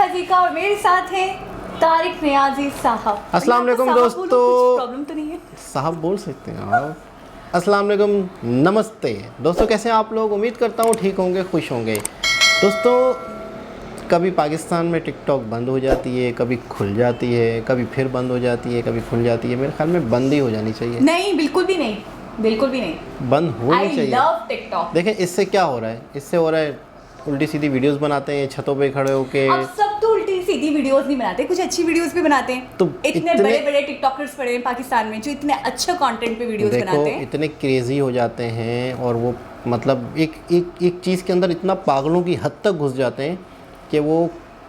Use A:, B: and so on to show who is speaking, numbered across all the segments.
A: रज़ीका और मेरे साथ हैं तारिक नियाजी साहब।
B: अस्सलाम वालेकुम दोस्तों।
A: प्रॉब्लम तो नहीं है?
B: साहब बोल सकते हैं आप। अस्सलाम वालेकुम, नमस्ते दोस्तों, कैसे हैं आप लोग? उम्मीद करता हूँ ठीक होंगे, खुश होंगे। दोस्तों, कभी पाकिस्तान में टिकटॉक बंद हो जाती है, कभी खुल जाती है, कभी फिर बंद हो जाती है, कभी खुल जाती है। मेरे ख्याल में बंद ही हो जानी चाहिए।
A: नहीं, बिल्कुल भी नहीं, बिल्कुल भी नहीं,
B: बंद होनी चाहिए।
A: I love TikTok।
B: देखें इससे क्या हो रहा है, इससे हो रहा है उल्टी सीधी वीडियोस बनाते हैं छतों पे खड़े होके।
A: अब सब तो उल्टी सीधी वीडियोस नहीं बनाते, कुछ अच्छी वीडियोस भी बनाते हैं।
B: तो
A: इतने बड़े बड़े टिकटॉकर्स पड़े हैं पाकिस्तान में जो इतने अच्छे कंटेंट पे वीडियोस बनाते हैं।
B: इतने क्रेजी हो जाते हैं और वो मतलब एक चीज़ के अंदर इतना पागलों की हद तक घुस जाते हैं कि वो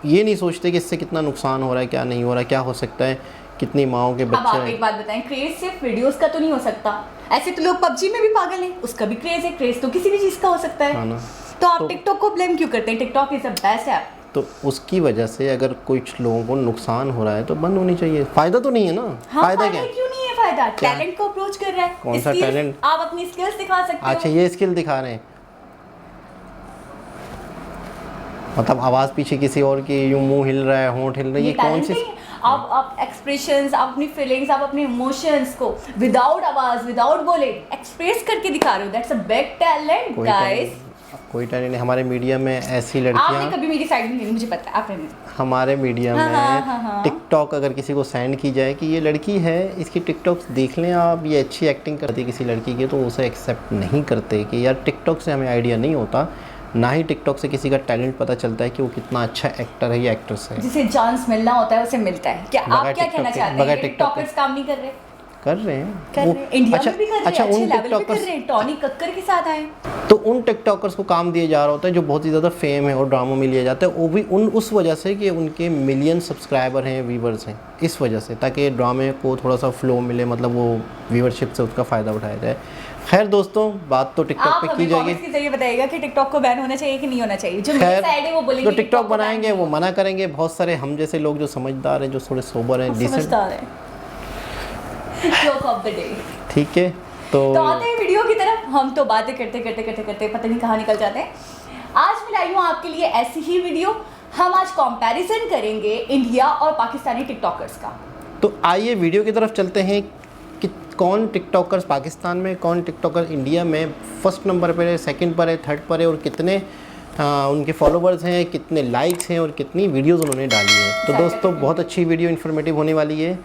B: ये नहीं सोचते कि इससे कितना नुकसान हो रहा है, क्या नहीं हो रहा है, क्या हो सकता है, कितनी माओं के
A: अब
B: बच्चे
A: आप एक बात बताएं, क्रेज सिर्फ वीडियोस का तो नहीं हो सकता। ऐसे तो लोग पबजी में भी पागल हैं, उसका भी क्रेज है। क्रेज तो किसी भी चीज़ का हो सकता है
B: ना।
A: तो आप टिकटॉक को ब्लेम क्यों करते हैं? TikTok is the best app.
B: तो उसकी वजह से अगर कुछ लोगों को नुकसान हो रहा है तो बंद होनी चाहिए। फायदा तो नहीं है ना।
A: हाँ,
B: फायदा क्या?
A: क्यों नहीं है फायदा? टैलेंट को अप्रोच कर रहा है।
B: कौन सा टैलेंट?
A: आप अपनी स्किल्स दिखा सकते हो।
B: अच्छा, ये स्किल दिखा रहे हैं, मतलब आवाज़ पीछे किसी और की, यूं मुंह हिल रहा है, होंठ हिल रही है, ये कौन सी?
A: आप एक्सप्रेशंस, आप अपनी फीलिंग्स, आप अपने इमोशंस को विदाउट आवाज, विदाउट बोले एक्सप्रेस करके दिखा रहे हो। That's a big talent guys.
B: कोई टैलेंट नहीं। हमारे मीडिया में ऐसी
A: आपने
B: लड़कियां,
A: कभी मेरी साइड नहीं ली, मुझे पता है आपने नहीं।
B: हमारे मीडिया
A: हाँ।
B: में टिकटॉक अगर किसी को सेंड की जाए कि ये लड़की है, इसकी टिकटॉक देख लें आप, ये अच्छी एक्टिंग करती है किसी लड़की की, तो उसे एक्सेप्ट नहीं करते कि यार टिकटॉक से हमें आइडिया नहीं होता, ना ही टिकटॉक से किसी का टैलेंट पता चलता है कि वो कितना अच्छा एक्टर है या एक्ट्रेस है।
A: जिसे चांस मिलना होता है उसे मिलता है। क्या आप क्या कहना चाहते हैं? टिकटॉकर्स काम नहीं कर रहे?
B: कर रहे हैं,
A: इंडिया में भी कर रहे हैं, अच्छे
B: उन
A: लेवल पे कर
B: टिकटॉकर्स,
A: रहे हैं। टॉनी कक्कर के साथ आए
B: तो उन टिकटॉकर्स को काम दिया जा रहा होता है जो बहुत ही ज़्यादा फेम है और ड्रामों में लिया जाता है, वो भी उस वजह से कि उनके मिलियन सब्सक्राइबर हैं, व्यूवर्स हैं, इस वजह से, ताकि ड्रामे को थोड़ा सा फ्लो मिले, मतलब वो व्यूवरशिप से उसका फ़ायदा उठाया जाए। खैर दोस्तों, बात तो टिकटॉक पे की जाएगी।
A: आप हमें बताइएगा कि टिकटॉक को बैन होना चाहिए कि नहीं होना चाहिए। जो मेरी साइड है वो बोलेंगे
B: जो टिकटॉक बनाएंगे वो मना करेंगे। बहुत सारे हम जैसे लोग जो समझदार हैं, जो थोड़े सोबर हैं, decent,
A: joke of the day.
B: ठीक है। तो
A: आते हैं वीडियो की तरफ। हम तो बातें करते पता नहीं कहाँ निकल जाते हैं। आज मैं लाई हूँ आपके लिए ऐसी ही वीडियो। हम आज कंपैरिजन करेंगे इंडिया और पाकिस्तानी टिकटॉकर्स का। तो
B: आइए वीडियो की तरफ चलते हैं कि कौन टिकटॉकर्स पाकिस्तान में, कौन टिकटॉकर इंडिया में फर्स्ट नंबर पर है, सेकंड पर है, थर्ड पर है, और कितने उनके फॉलोवर्स हैं, कितने लाइक्स हैं और कितनी वीडियोस उन्होंने डाली है। तो दोस्तों, बहुत अच्छी वीडियो, इन्फॉर्मेटिव होने वाली है।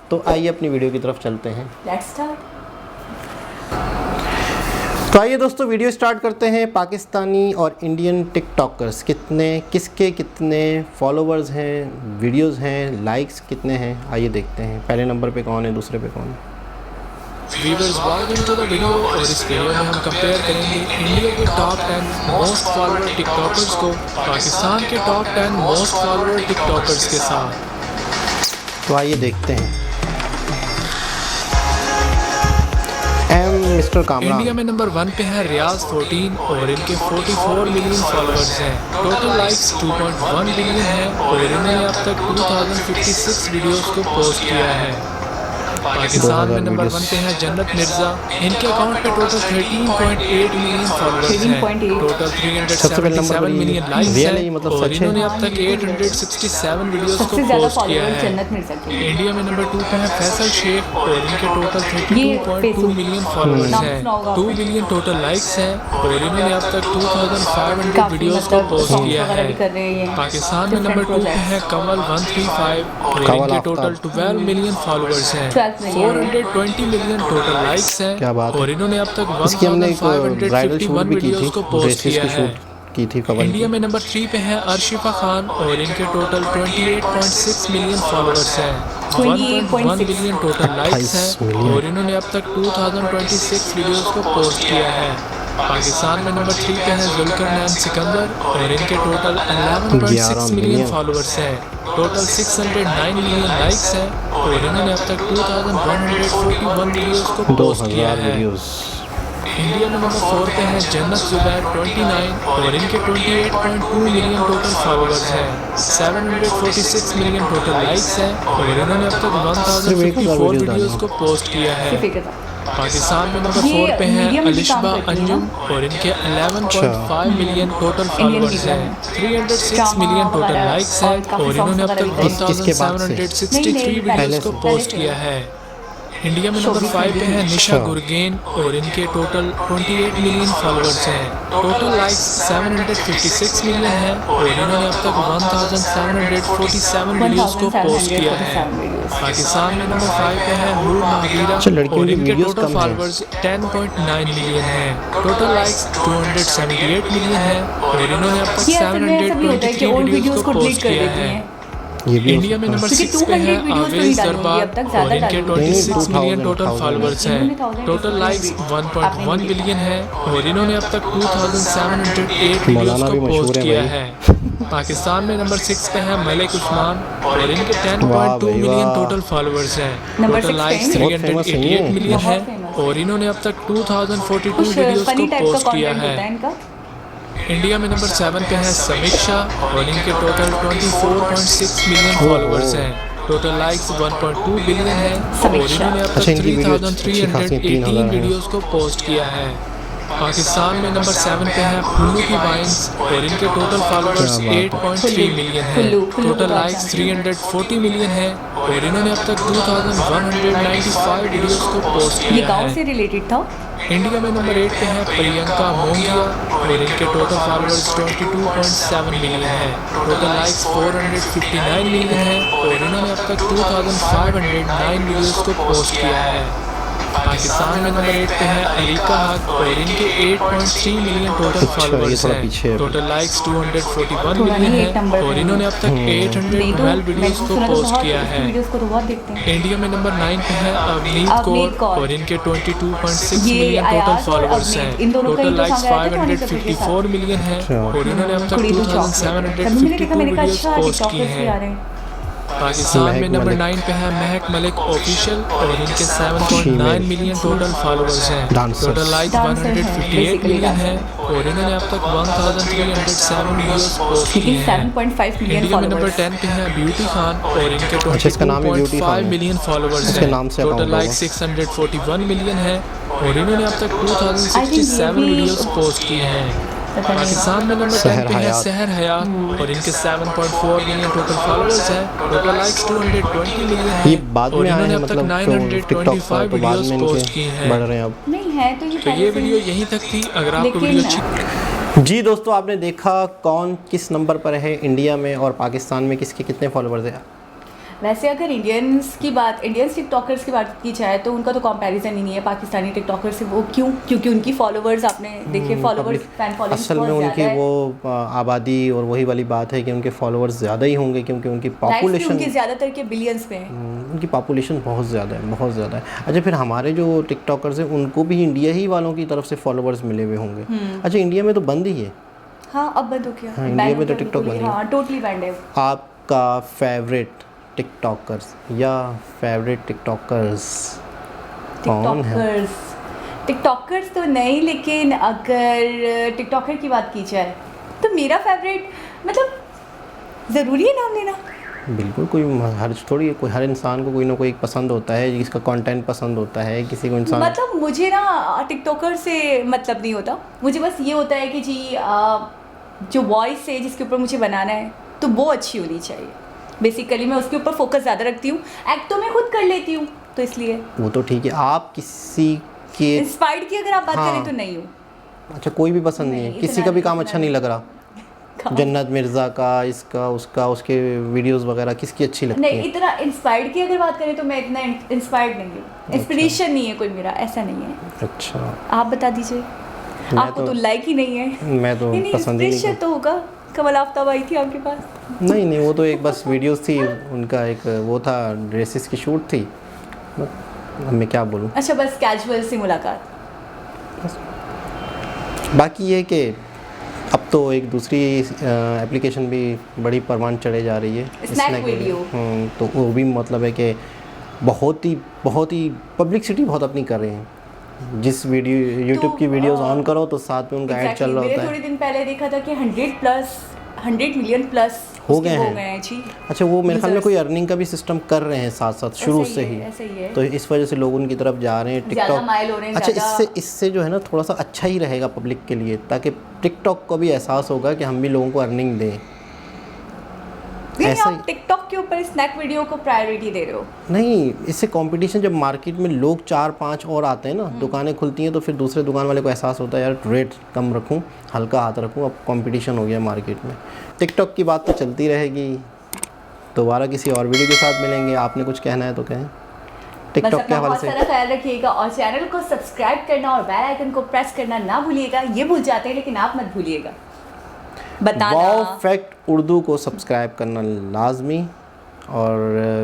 B: तो आइए अपनी वीडियो की तरफ चलते हैं।
A: Let's start.
B: तो आइए दोस्तों, वीडियो स्टार्ट करते हैं। पाकिस्तानी और इंडियन टिकटॉकर्स किसके कितने फॉलोवर्स हैं, वीडियोस हैं, लाइक्स कितने हैं, आइए देखते हैं। पहले नंबर पे कौन है, दूसरे पे कौन है।
C: Viewers, welcome to the video. और इस वीडियो में हम कंपेयर करेंगे इंडिया के टॉप 10 मोस्ट फॉलोअर टिकटॉकर्स को पाकिस्तान के टॉप 10 मोस्ट फॉलोअर टिकटॉकर्स के साथ।
B: तो आइए देखते हैं। मिस्टर कामरान
C: इंडिया में नंबर 1 पे है रियाज 14 और इनके 44 मिलियन फॉलोअर्स हैं। टोटल लाइक्स 2.1 बिलियन है और इन्होंने अब तक 2056 वीडियोस को पोस्ट किया है। पाकिस्तान में नंबर 1 पे है जन्नत मिर्जा। इनके अकाउंट पे टोटल 13.8 मिलियन फॉलोअर्स हैं। टोटल 377 मिलियन लाइक्स हैं और इन्होंने अब तक 867 वीडियोस को पोस्ट किया है। इंडिया में नंबर 2 पे है फैसल शेख और इनके टोटल 32.2 मिलियन फॉलोअर्स हैं। 2 बिलियन टोटल लाइक्स हैं और इन्होंने अब तक 2500 वीडियोस को पोस्ट किया है। पाकिस्तान में नंबर 2 पे है कमल 135 और इनके टोटल 12 मिलियन फॉलोअर्स हैं। 420 मिलियन टोटल लाइक्स हैं और इन्होंने अब तक 1551 वीडियोस को पोस्ट किया है। इंडिया में नंबर 3 पे है अर्शिफा खान और इनके टोटल 28.6 मिलियन फॉलोअर्स हैं। 1.1 बिलियन टोटल लाइक्स हैं और इन्होंने अब तक 2026 वीडियोस को पोस्ट किया है। पाकिस्तान में नंबर 3 पे है जुल्करनैन सिकंदर और इनके टोटल 11.6 मिलियन फॉलोअर्स हैं। टोटल 609 मिलियन लाइक्स हैं और इन्होंने अब तक 2141 वीडियोस को पोस्ट किया है। इंडिया में नंबर 4 पे है जन्नत जुबैर 29 और इनके 28.2 मिलियन टोटल फॉलोअर्स हैं। 746 मिलियन टोटल लाइक्स हैं और इन्होंने अब तक 1054 वीडियोस को पोस्ट किया है। पाकिस्तान में नंबर
A: ये
C: 4 पे हैं
A: मीडिया में भी काम
C: अलिशबा
A: करती है ना?
C: अंजुम और इनके 11.5 million total
A: Indian
C: followers
A: media
C: हैं,
A: में
C: 306 मिलियन टोटल
A: वगैरह
C: लाइक्स
A: और
C: हैं
A: काफी
C: और इन्होंने अब
A: songs
C: तक
A: वगैरह
B: किसके बाद से?
C: 1763
A: नहीं,
C: वीडियोस को
B: पहले
C: पोस्ट
A: से।
C: किया है। इंडिया में नंबर 5 पे है निशा
B: अच्छा।
C: गुरगेन और इनके टोटल 28 मिलियन फॉलोअर्स हैं, टोटल लाइक्स 756 मिलियन हैं और इन्होंने अब तक 1747 वीडियोस को पोस्ट किया है। पाकिस्तान में नंबर 5 पे है नूर महावीरा
B: अच्छा, लड़कियों
C: और
B: की
C: इनके
B: videos
C: टोटल
B: कम हैं।
C: फॉलोअर्स 10.9 मिलियन हैं, टोटल लाइक्स 278 मिलियन हैं और इन्होंने अब तक
A: ये असल में ऐसा भी होता है कि
C: 723
A: ओल्ड
C: वीडियोस
A: वीडियोस
C: को
A: को डिलीट
C: पोस्ट
A: कर
C: किया
A: देती
C: है।
A: हैं
B: ये भी हो
C: इंडिया में
B: सकता
C: नंबर
B: है।
A: क्योंकि
C: 6 पे
A: 200
C: है
A: वीडियोस तो नहीं
C: आवेश
A: डाली होंगी
C: दरबार
A: अब तक,
C: और
A: ज्यादा
C: इनके
A: डाली होंगी।
C: 26 मिलियन
B: 2000
C: टोटल फॉलोअर्स हैं,
A: इन्होंने 1000
C: टोटल लाइक्स 1.1 बिलियन है और इन्होंने अब तक 2708 वीडियोस
B: मौलाना
C: को
B: भी मशहूर
C: पोस्ट
B: है
C: किया
B: भाई।
C: है। पाकिस्तान में नंबर 6 पे है मलिक उस्मान और इनके 10.2
B: वाह भाई
C: मिलियन
B: वाह।
C: टोटल फॉलोअर्स हैं,
A: नंबर
C: टोटल
A: 6
C: लाइक्स
A: पे?
B: बहुत famous नहीं
C: 388
B: है।
C: मिलियन
A: बहुत
C: है
A: famous।
C: और इन्होंने अब तक 2042
A: कुछ
C: वीडियोस
A: फनी
C: को
A: टाइप का
C: पोस्ट किया
A: कंटेंट होता है
C: है।
A: इनका।
C: इंडिया में नंबर 7 पे है समीक्षा और इनके टोटल 24.6 मिलियन फॉलोअर्स हैं, टोटल लाइक्स 1.2 बिलियन है और
A: समीक्षा।
C: इन्होंने अब
B: अच्छा,
C: तक
B: इनकी वीडियो अच्छी खासी
C: 3318
B: 3000 है।
C: वीडियोस को पोस्ट किया है। पाकिस्तान में नंबर 7 पे है फुल्लू की वाइन्स और इनके टोटल फॉलोअर्स
B: क्या बात है।
C: 8.3 मिलियन है,
A: फुल्लू
C: टोटल
A: तो
C: लाइक्स
A: अच्छा।
C: 340 मिलियन है और इन्होंने अब तक 2195 वीडियोस को पोस्ट
A: ये
C: किया
A: गांव
C: है।
A: से रिलेटेड था।
C: इंडिया में नंबर 8 पे है प्रियंका मोंगिया और इनके टोटल फॉलोअर्स 22.7 मिलियन है, टोटल लाइक्स 459 मिलियन है और इन्होंने अब तक 2509 वीडियोस को पोस्ट किया है। पाकिस्तान में नंबर 8 पे है अलीका हक और इनके 8.3 मिलियन टोटल
B: अच्छा, ये
C: फॉलोअर्स
B: थोड़ा
C: हैं,
B: पीछे है।
C: टोटल लाइक्स 241
A: थोड़ा
C: मिलियन
A: नहीं,
C: है
A: एक नंबर
C: और
A: पे
C: इन्होंने अब तक
A: नहीं तो
C: 812 वीडियोस को
A: सुना तो
C: पोस्ट
A: बहुत,
C: किया
A: इसकी
C: है।
A: वीडियोस को तो बहुत देखते हैं।
C: इंडिया में नंबर 9 पे है अवनीत
A: अवनीत
C: कौर
A: कौर।
C: और इनके 22.6
A: ये
C: मिलियन
A: अयाज
C: टोटल
A: और
C: फॉलोअर्स
A: अवनीत,
C: हैं,
A: इन दोनों का ही
C: टोटल
A: तो
C: लाइक्स
A: सॉन्ग आया था टोनी कपूर के साथ।
C: 554 मिलियन है
B: अच्छा।
C: और इन्होंने अब तक
A: कुड़ी तो चौक। तभी मैंने देखा,
C: 2752
A: मैंने कहा
C: वीडियोस
A: अच्छा
C: पोस्ट की
A: टिकटॉकर्स भी आ
C: हैं।
A: रहे हैं।
C: पाकिस्तान में
B: महक
C: नंबर
B: मलिक।
C: 9 पे है महक मलिक ऑफिशियल और इनके 7.9
B: Female।
C: मिलियन टोटल फॉलोअर्स हैं,
B: Dancers।
C: टोटल लाइक्स
A: Dancer हैं,
C: 158
A: basically
C: मिलियन है
A: dancer।
C: और इन्होंने अब तक 1307 वीडियोस पोस्ट
A: लेकिन
C: किए हैं।
A: 7.5 मिलियन
C: इंडिया में नंबर
A: फॉलोअर्स।
C: 10 पे है ब्यूटी खान और इनके
B: अच्छा, इसका नाम ही ब्यूटी खान
C: 22.5
B: है।
C: मिलियन फॉलोअर्स
B: इसके
C: हैं,
B: नाम से
C: टोटल
B: account
C: लाइक
B: होगा।
C: 641 मिलियन है और इन्होंने अब तक
A: I think
C: 2067
A: ये भी-
C: वीडियोस पोस्ट किए हैं।
A: पता नहीं।
C: पाकिस्तान में नंबर
B: सहर
C: 10 पे है
B: हयात।
C: सहर हयात और इनके 7.4 मिलियन टोटल फॉलोअर्स हैं, टोटल लाइक्स 220 मिलियन है
B: ये बाद
C: और
B: में आए
C: इन्होंने
B: हैं,
C: अब तक
B: मतलब जो टिकटॉक
C: 925
B: पर तो बाद
C: वीडियोस
B: में
C: पोस्ट की
B: इनके बढ़
C: हैं।
B: रहे हैं अब।
A: नहीं है तो ये
C: तो
A: पहले
C: ये
A: से ही-
C: वीडियो यहीं तक थी। अगर आपको
A: लेकिन-
C: वीडियो अच्छी
B: जी दोस्तों, आपने देखा कौन किस नंबर पर है इंडिया में और पाकिस्तान में किसके कितने फॉलोवर्स हैं।
A: वैसे अगर इंडियंस टिकटॉकर्स की बात की जाए तो उनका तो कंपैरिजन ही नहीं है पाकिस्तानी टिकटॉकर से। वो क्यों? क्योंकि उनकी फॉलोवर्स आपने देखे, फॉलोवर्स फैन फॉलोइंग
B: असल में उनकी वो आबादी और वही वाली बात है कि उनके फॉलोवर्स ज़्यादा ही होंगे क्योंकि उनकी
A: उनकी
B: पॉपुलेशन
A: ज़्यादातर के बिलियंस में है।
B: उनकी पॉपुलेशन बहुत ज़्यादा है, बहुत ज़्यादा है। अच्छा, फिर हमारे जो टिकटॉकर्स हैं उनको भी इंडिया ही वालों की तरफ से फॉलोवर्स मिले हुए होंगे। अच्छा, इंडिया में तो बंद ही है।
A: हाँ, अब बंद हो गया।
B: हाँ, इंडिया
A: बैन
B: में
A: हो
B: तो
A: गया
B: टिकटॉक
A: बिल्कुल ही।
B: बंद है।
A: हाँ, टोटली बैंड है।
B: आपका फेवरेट टिकटॉकर्स या फेवरेट टिकटॉकर्स कौन है?
A: टिकटॉकर्स तो नहीं, लेकिन अगर टिकटॉकर की बात की जाए तो मेरा फेवरेट, मतलब ज़रूरी है नाम लेना?
B: बिल्कुल, कोई हर थोड़ी कोई हर इंसान को कोई ना कोई एक पसंद होता है, जिसका कंटेंट पसंद होता है किसी को इंसान।
A: मतलब मुझे ना टिकटॉकर से मतलब नहीं होता, मुझे बस ये होता है कि जी जो वॉइस है जिसके ऊपर मुझे बनाना है तो वो अच्छी होनी चाहिए। बेसिकली मैं उसके ऊपर फोकस ज़्यादा रखती हूँ। एक्ट तो मैं खुद कर लेती हूँ तो इसलिए।
B: वो तो ठीक है, आप किसी के
A: इंस्पायर्ड की अगर आप बात
B: हाँ।
A: करें तो नहीं हूँ।
B: अच्छा, कोई भी पसंद नहीं है,
A: नहीं,
B: किसी
A: इतना
B: का भी
A: नहीं,
B: काम
A: इतना
B: अच्छा नहीं लग रहा?
A: काम।
B: जन्नत मिर्ज़ा का, इसका उसका, उसके वीडियोस वगैरह किसकी अच्छी लगती
A: नहीं,
B: है?
A: इतना इंस्पायर्ड की अगर बात करें तो मैं इतना इंस्पायर्ड नहीं हूँ। इंस्पिरेशन नहीं है कोई मेरा, ऐसा नहीं है।
B: अच्छा,
A: आप बता दीजिए,
B: मैं
A: आपको तो लाइक ही नहीं है।
B: मैं तो
A: नहीं,
B: पसंद ही नहीं
A: इंस्पिरेशन तो होगा। कमल आफ्ताब आई थी आपके पास?
B: नहीं, वो तो एक बस वीडियोस थी उनका, एक वो था ड्रेसेस की शूट थी। अब मैं क्या बोलूँ।
A: अच्छा, बस कैजुअल सी मुलाकात।
B: बाकी ये कि अब तो एक दूसरी एप्लीकेशन भी बड़ी परवान चढ़े जा रही है,
A: स्नैक वीडियो।
B: तो वो भी मतलब है कि बहुत ही पब्लिसिटी बहुत अपनी कर रहे हैं। जिस वीडियो यूट्यूब की वीडियोस ऑन करो तो साथ में उनका ऐड चल रहा होता
A: मैंने
B: है।
A: थोड़े दिन पहले देखा था कि 100 मिलियन प्लस
B: हो गए हैं
A: जी।
B: अच्छा, वो मेरे ख्याल में कोई अर्निंग का भी सिस्टम कर रहे हैं साथ साथ शुरू से ही,
A: ऐसे ही है।
B: तो इस वजह से लोग उनकी तरफ जा रहे हैं। टिकटॉक
A: माइल हो रहे हैं।
B: अच्छा, इससे जो है ना थोड़ा सा अच्छा ही रहेगा पब्लिक के लिए, ताकि टिकटॉक को भी एहसास होगा कि हम भी लोगों को अर्निंग दें।
A: ऐसा आप टिकटॉक के ऊपर स्नैक वीडियो को प्रायोरिटी दे रहे हो? नहीं,
B: इससे कंपटीशन, जब मार्केट में लोग 4-5 और आते हैं ना, दुकानें खुलती हैं, तो फिर दूसरे दुकान वाले को एहसास होता है यार रेट कम रखूं, हल्का हाथ रखूं, अब कंपटीशन हो गया मार्केट में। टिकटॉक की बात तो चलती रहेगी, दोबारा किसी और वीडियो के साथ मिलेंगे। आपने कुछ कहना है तो कहें टिकटॉक के हवाले से।
A: बहुत सारा ख्याल रखिएगा और चैनल को सब्सक्राइब करना और बेल आइकन को प्रेस करना ना भूलिएगा। ये भूल जाते हैं लेकिन आप मत भूलिएगा बताना।
B: वाओ फैक्ट उर्दू को सब्सक्राइब करना लाजमी, और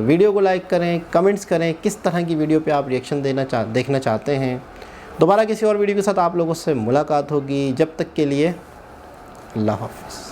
B: वीडियो को लाइक करें, कमेंट्स करें किस तरह की वीडियो पे आप रिएक्शन देखना चाहते हैं। दोबारा किसी और वीडियो के साथ आप लोगों से मुलाकात होगी, जब तक के लिए अल्लाह हाफ़िज़।